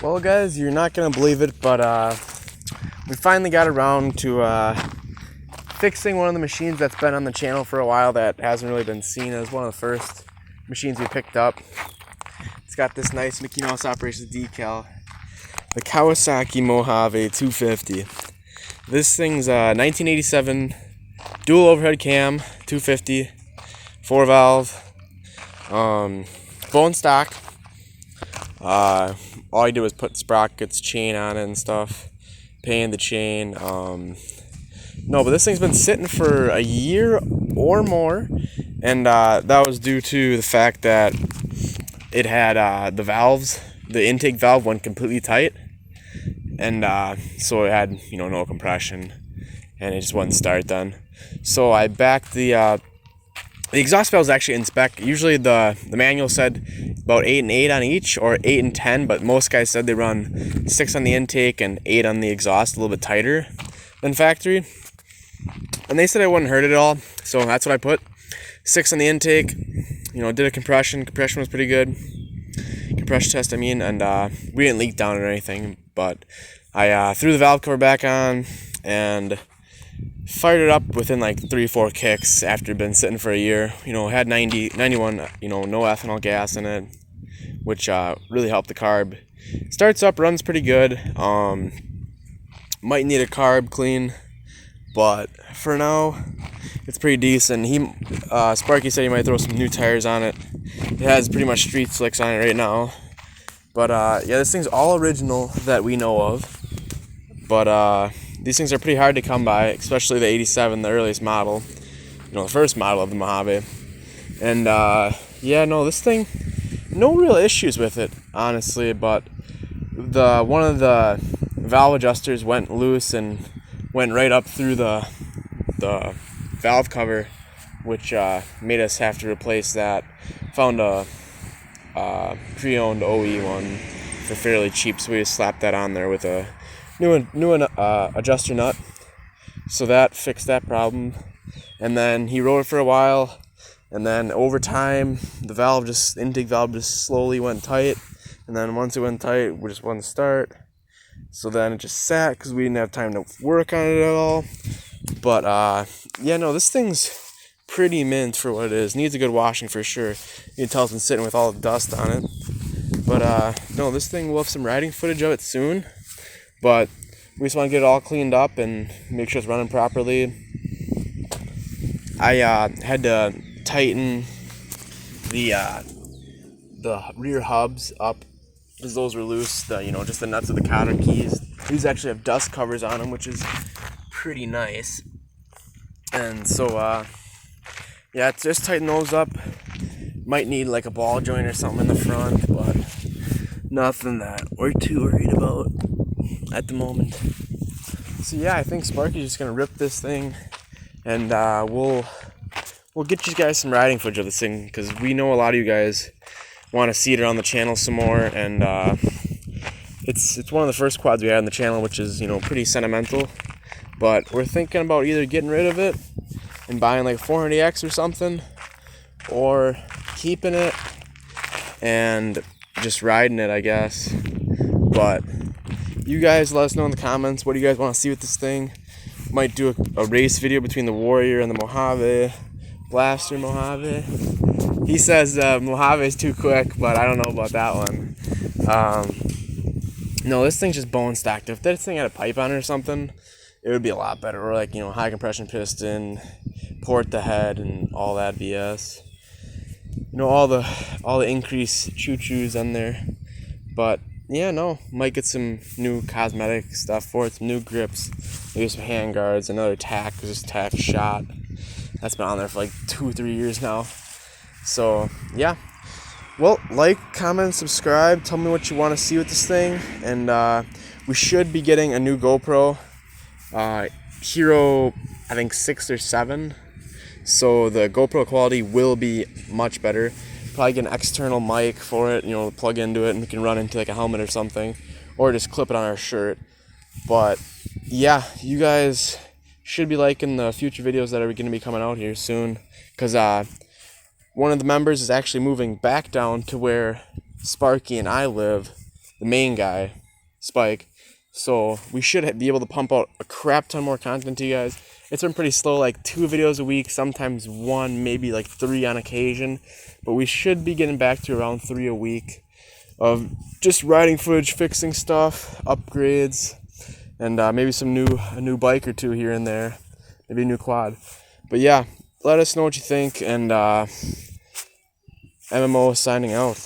Well guys, you're not gonna believe it, but we finally got around to fixing one of the machines that's been on the channel for a while that hasn't really been seen. As one of the first machines we picked up. It's got this nice Mickey Mouse Operations decal, the Kawasaki Mojave 250. This thing's 1987 dual overhead cam 250, 4 valve, bone stock. All I did was put sprockets, chain on it and stuff, paint the chain. No, but this thing's been sitting for a year or more, and that was due to the fact that it had the valves, the intake valve went completely tight, and so it had no compression, and it just wouldn't start then. So I backed the exhaust valves actually in spec. Usually the manual said about 8 and 8 on each, or 8 and 10, but most guys said they run 6 on the intake and 8 on the exhaust, a little bit tighter than factory. And they said it wouldn't hurt it at all, so that's what I put. 6 on the intake, did a compression. Compression was pretty good. Compression test, I mean, and we didn't leak down or anything, but I threw the valve cover back on and fired it up within like 3-4 kicks after it'd been sitting for a year. Had 91, no ethanol gas in it, which really helped the carb. Starts up, runs pretty good. Might need a carb clean, but for now, it's pretty decent. Sparky said he might throw some new tires on it. It has pretty much street slicks on it right now. But yeah, this thing's all original that we know of. But these things are pretty hard to come by, especially the 87, the earliest model. The first model of the Mojave. And yeah, no, this thing, no real issues with it, honestly. But one of the valve adjusters went loose and went right up through the valve cover, which made us have to replace that. Found a pre-owned OE one for fairly cheap, so we just slapped that on there with a new adjuster nut. So that fixed that problem. And then he rode it for a while, and then over time the intake valve just slowly went tight, and then once it went tight, we just wouldn't start. So then it just sat because we didn't have time to work on it at all. But yeah, no, this thing's pretty mint for what it is. Needs a good washing for sure. You can tell it's been sitting with all the dust on it. But no, this thing, we'll have some riding footage of it soon. But we just want to get it all cleaned up and make sure it's running properly. I had to tighten the rear hubs up because those were loose. Just the nuts of the cotter keys. These actually have dust covers on them, which is pretty nice. And so yeah, just tighten those up. Might need like a ball joint or something in the front, but nothing that we're too worried about at the moment. So yeah, I think Sparky's just gonna rip this thing, and we'll get you guys some riding footage of this thing, because we know a lot of you guys want to see it on the channel some more. And it's one of the first quads we had on the channel, which is pretty sentimental. But we're thinking about either getting rid of it and buying like a 400X or something, or keeping it and just riding it, I guess. But you guys let us know in the comments what do you guys want to see with this thing. Might do a race video between the Warrior and the Mojave, Blaster Mojave. He says Mojave is too quick, but I don't know about that one. No, this thing's just bone stacked. If this thing had a pipe on it or something, it would be a lot better. Or like high compression piston, port the head, and all that BS. All the increased choo-choos on there. But yeah, no, might get some new cosmetic stuff for it, some new grips, maybe some hand guards, another tack, because this tack shot. That's been on there for like 2-3 years now. So yeah, well, like, comment, subscribe, tell me what you want to see with this thing. And we should be getting a new GoPro Hero, I think 6 or 7. So the GoPro quality will be much better. Probably get an external mic for it, plug into it, and we can run into like a helmet or something, or just clip it on our shirt. But yeah, you guys should be liking the future videos that are going to be coming out here soon, because one of the members is actually moving back down to where Sparky and I live the main guy, Spike. So we should be able to pump out a crap ton more content to you guys. It's been pretty slow, like 2 videos a week, sometimes 1, maybe like 3 on occasion. But we should be getting back to around 3 a week of just riding footage, fixing stuff, upgrades, and maybe a new bike or 2 here and there, maybe a new quad. But yeah, let us know what you think, and MMO signing out.